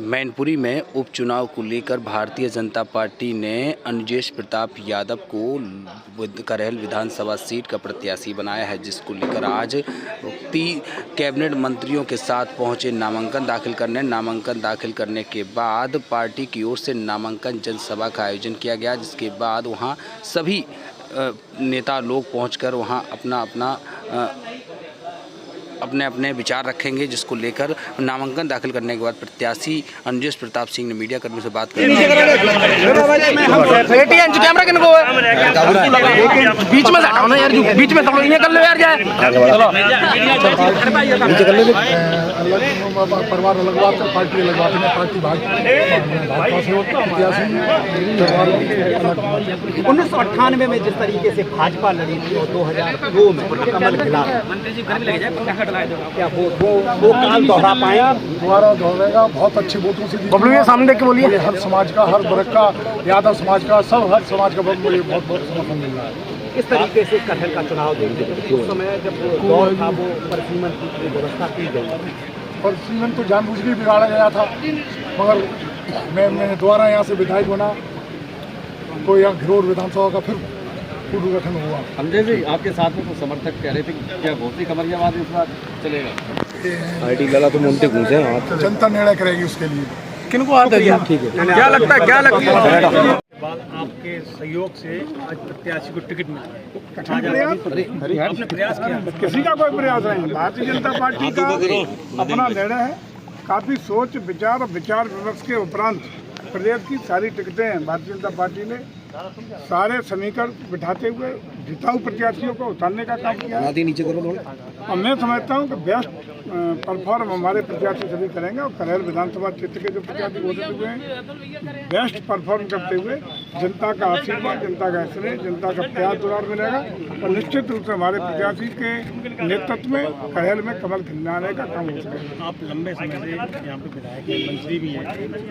मैनपुरी में उपचुनाव को लेकर भारतीय जनता पार्टी ने अनुजेश प्रताप यादव को करेल विधानसभा सीट का प्रत्याशी बनाया है, जिसको लेकर आज 3 कैबिनेट मंत्रियों के साथ पहुंचे नामांकन दाखिल करने के बाद पार्टी की ओर से नामांकन जनसभा का आयोजन किया गया, जिसके बाद वहां सभी नेता लोग पहुंचकर वहां अपने विचार रखेंगे, जिसको लेकर नामांकन दाखिल करने के बाद प्रत्याशी अनुजेश प्रताप सिंह ने मीडिया कर्मियों से बात की। बीच में हटाओ ना यार, बीच में थोड़ा इन्हें कर लो यार, जाए परिवार लगवाते पार्टी लगवाते हैं, पार्टी भाजपा से होता है। 1998 में जिस तरीके से भाजपा लड़ी थी और 2002 में कमल खिला, क्या वो काल दोहरा पाए? दोबारा दोहराएगा, बहुत अच्छे वोटों से बबलू ये सामने के बोलिए। हर समाज का, हर वर्ग का, यादव समाज का, हर समाज का मुझे बहुत समर्थन मिल रहा है। किस तरीके से कटहल का चुनाव देंगे? उस समय जब दौर था वो परिसीमन की व्यवस्था की गई, परिसीमन तो जानबूझ के बिगाड़ा गया था, मगर मैं दोबारा यहाँ से विधायक बना तो यहाँ घिरोर विधानसभा का फिर पुनर्गठन हुआ। संजय जी, आपके साथ में कुछ समर्थक कह रहे थे कि क्या घोषी कमरियाबाद इस बार चलेगा? आईटी लगा तो मुंते घूसे हाथ, जनता निर्णय करेगी उसके लिए। किनको हाथ है? ठीक है, क्या लगता है आपके सहयोग से आज प्रत्याशी को टिकट मिला है? आपने प्रयास किया? किसी का कोई प्रयास नहीं, भारतीय जनता पार्टी का अपना निर्णय है। काफ़ी सोच विचार विमर्श के उपरांत प्रदेश की सारी टिकटें भारतीय जनता पार्टी ने सारे समीकरण बिठाते हुए जिताऊ प्रत्याशियों को उतारने का काम किया है। नीचे करो और मैं समझता हूँ कि बेस्ट परफॉर्म हमारे प्रत्याशी सभी करेंगे और करेल विधानसभा क्षेत्र के जो प्रत्याशी घोषित हुए हैं बेस्ट परफॉर्म करते हुए जनता का आशीर्वाद, जनता का स्नेह, जनता का प्यार दुलार मिलेगा और निश्चित रूप से हमारे प्रत्याशी के नेतृत्व में करेल में कमल खिलाने का काम हो सकेगा। आप लंबे समय से यहाँ पे विधायक हैं, मंत्री भी हैं,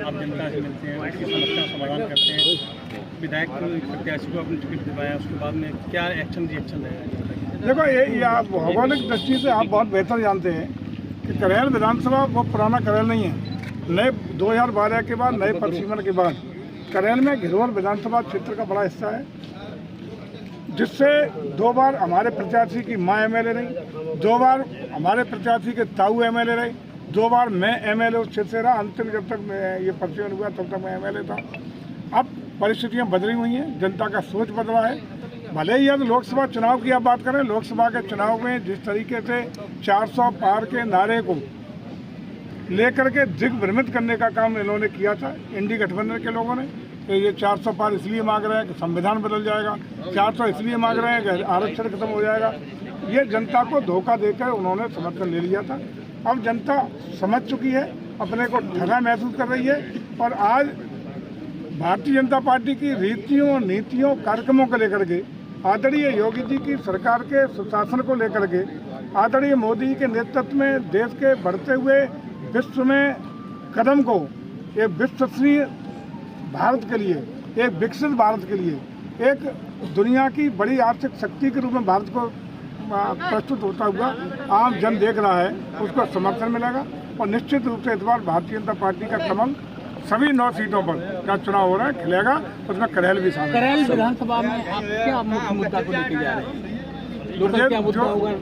आप जनता से मिलते हैं, उसकी समस्या का समाधान करते हैं। विधायक प्रत्याशी को अपनी टिकट दिलवाया, उसके बाद में क्या रिएक्शन रहेगा? देखो ये आप भौगोलिक दृष्टि से आप बहुत बेहतर जानते हैं कि करेल विधानसभा वो पुराना करेल नहीं है। नए 2012 के बाद नए परिसीमन के बाद करेल में घिरोर विधानसभा क्षेत्र का बड़ा हिस्सा है, जिससे 2 बार हमारे प्रत्याशी की माँ एमएलए रही, 2 बार हमारे प्रत्याशी के ताऊ एमएलए रही, 2 बार मैं एमएलए उस क्षेत्र से रहा। अंतिम जब तक ये परिसीमन हुआ तब तक मैं एमएलए था। अब परिस्थितियाँ बदली हुई हैं, जनता का सोच बदला है। भले ही अब लोकसभा चुनाव की आप बात करें, लोकसभा के चुनाव में जिस तरीके से 400 पार के नारे को लेकर के दिग्भ्रमित करने का काम इन्होंने किया था इंडी गठबंधन के लोगों ने, तो ये 400 पार इसलिए मांग रहे हैं कि संविधान बदल जाएगा, 400 इसलिए मांग रहे हैं कि आरक्षण खत्म हो जाएगा। ये जनता को धोखा देकर उन्होंने समर्थन ले लिया था। अब जनता समझ चुकी है, अपने को ठगा महसूस कर रही है और आज भारतीय जनता पार्टी की रीतियों, नीतियों, कार्यक्रमों को लेकर के, आदरणीय योगी जी की सरकार के सुशासन को लेकर के, आदरणीय मोदी जी के नेतृत्व में देश के बढ़ते हुए विश्व में कदम को एक विश्वसनीय भारत के लिए, एक विकसित भारत के लिए, एक दुनिया की बड़ी आर्थिक शक्ति के रूप में भारत को प्रस्तुत होता हुआ आम जन देख रहा है, उसको समर्थन मिलेगा और निश्चित रूप से इस बार भारतीय जनता पार्टी का कमल सभी 9 सीटों पर क्या चुनाव हो रहा है खिलेगा, उसमें करेल भी शामिल है। करेल विधानसभा में आप क्या मुख्य मुद्दा को लेकर जा रहे हैं?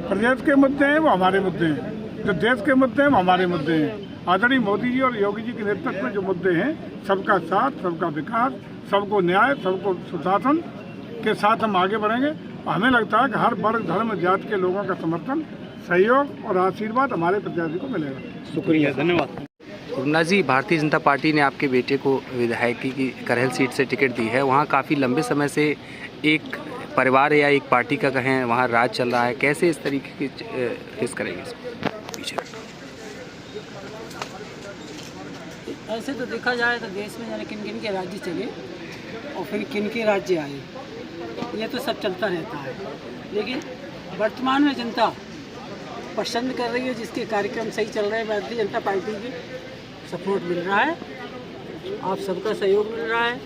प्रदेश के मुद्दे हैं वो हमारे मुद्दे हैं, जो देश के मुद्दे हैं वो हमारे मुद्दे हैं। आदरणीय मोदी जी और योगी जी के नेतृत्व में जो मुद्दे हैं, सबका साथ, सबका विकास, सबको न्याय, सबको सुशासन के साथ हम आगे बढ़ेंगे। हमें लगता है कि हर वर्ग, धर्म, जाति के लोगों का समर्थन, सहयोग और आशीर्वाद हमारे प्रत्याशी को मिलेगा। शुक्रिया, धन्यवाद। गुरुना जी, भारतीय जनता पार्टी ने आपके बेटे को विधायकी की करेल सीट से टिकट दी है। वहाँ काफ़ी लंबे समय से एक परिवार या एक पार्टी का कहें वहाँ राज चल रहा है, कैसे इस तरीके की फेस करेंगे पीछे? ऐसे तो देखा जाए तो देश में जाने किन किन के राज्य चले और फिर किन के राज्य आए, ये तो सब चलता रहता है। लेकिन वर्तमान में जनता पसंद कर रही है, जिसके कार्यक्रम सही चल रहे हैं, भारतीय जनता पार्टी की सपोर्ट मिल रहा है, आप सबका सहयोग मिल रहा है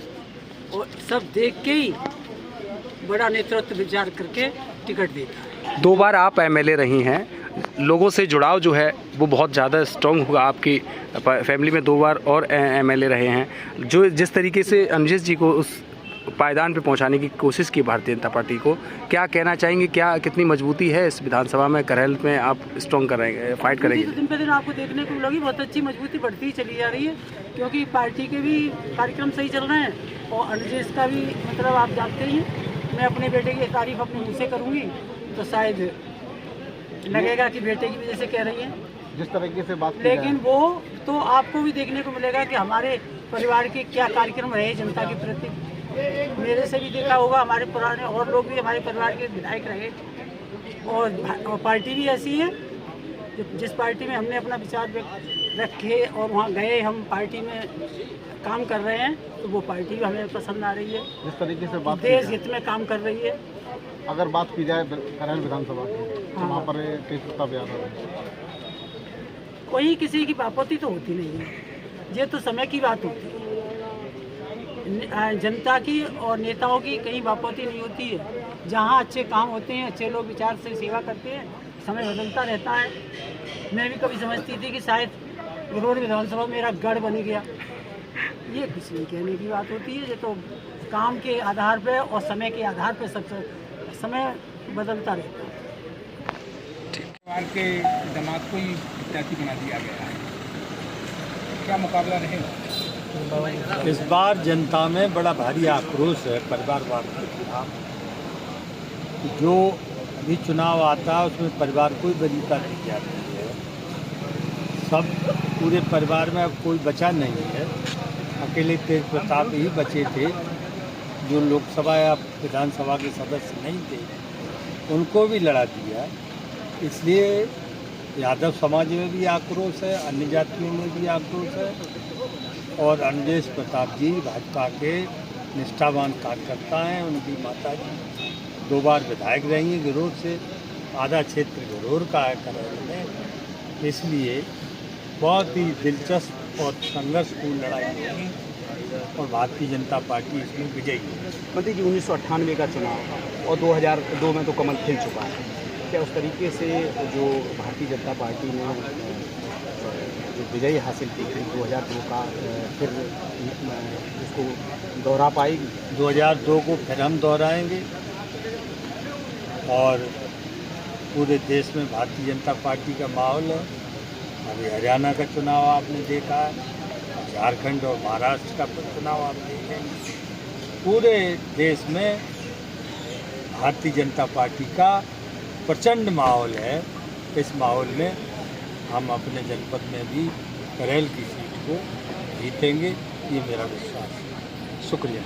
और सब देख के ही बड़ा नेतृत्व विचार करके टिकट देता है। 2 बार आप एमएलए रही हैं, लोगों से जुड़ाव जो है वो बहुत ज़्यादा स्ट्रॉन्ग होगा। आपकी फैमिली में 2 बार और एमएलए रहे हैं, जो जिस तरीके से अनुजेश जी को उस पायदान पे पहुंचाने की कोशिश की भारतीय जनता पार्टी को, क्या कहना चाहेंगे? क्या कितनी मजबूती है इस विधानसभा में? करहल में आप स्ट्रॉन्ग करेंगे, फाइट करेंगे? दिन पे दिन आपको देखने को मिलेगी बहुत अच्छी मजबूती बढ़ती ही चली जा रही है, क्योंकि पार्टी के भी कार्यक्रम सही चल रहे हैं और अनुजेश का भी मतलब आप जानते ही हैं। मैं अपने बेटे की तारीफ अपने मुँह से करूँगी तो शायद लगेगा कि बेटे की वजह से कह रही है, जिस तरीके से बात, लेकिन वो तो आपको भी देखने को मिलेगा कि हमारे परिवार के क्या कार्यक्रम रहे जनता के प्रति। मेरे से भी देखा होगा, हमारे पुराने और लोग भी हमारे परिवार के विधायक रहे और पार्टी भी ऐसी है जिस पार्टी में हमने अपना विचार रखे और वहाँ गए, हम पार्टी में काम कर रहे हैं, तो वो पार्टी भी हमें पसंद आ रही है। जिस तरीके से बात, देश हित में काम कर रही है। अगर बात की जाए करहल विधानसभा की, तो वहाँ पर तेज प्रताप यादव है, कोई किसी की आपत्ति तो होती नहीं है, ये तो समय की बात होती है। जनता की और नेताओं की कहीं आपत्ति नहीं होती है। जहाँ अच्छे काम होते हैं, अच्छे लोग विचार से सेवा करते हैं, समय बदलता रहता है। मैं भी कभी समझती थी कि शायद गरोड़ विधानसभा मेरा गढ़ बन गया, ये किसी ने कहने की बात होती है। ये तो काम के आधार पे और समय के आधार पे सब समय बदलता रहता है। परिवार के दामाद को ही प्रत्याशी बना दिया गया है, क्या मुकाबला रहेगा? इस बार जनता में बड़ा भारी आक्रोश है परिवारवाद के खिलाफ। जो भी चुनाव आता है उसमें परिवार को ही वरीयता दी जाती है। सब पूरे परिवार में अब कोई बचा नहीं है, अकेले तेज प्रताप ही बचे थे जो लोकसभा या विधानसभा के सदस्य नहीं थे, उनको भी लड़ा दिया। इसलिए यादव समाज में भी आक्रोश है, अन्य जातियों में भी आक्रोश है और अनुजेश प्रताप जी भाजपा के निष्ठावान कार्यकर्ता हैं। उनकी माता जी 2 बार विधायक रही हैं गरोड़ से, आधा क्षेत्र गरोड़ का है करहल में। इसलिए बहुत ही दिलचस्प और संघर्षपूर्ण लड़ाई होगी और भारतीय जनता पार्टी इसमें विजयी है। मोदी जी 1998 का चुनाव और 2002 में तो कमल खिल चुका है, क्या उस तरीके से जो भारतीय जनता पार्टी ने जो विजय हासिल की थी 2002 का, फिर उसको दोहरा पाएगी? 2002 को फिर हम दोहराएंगे और पूरे देश में भारतीय जनता पार्टी का माहौल है। अभी हरियाणा का चुनाव आपने देखा है, झारखंड और महाराष्ट्र का चुनाव आप देखेंगे। पूरे देश में भारतीय जनता पार्टी का प्रचंड माहौल है। इस माहौल में हम अपने जनपद में भी करहल की सीट को जीतेंगे, ये मेरा विश्वास है। शुक्रिया।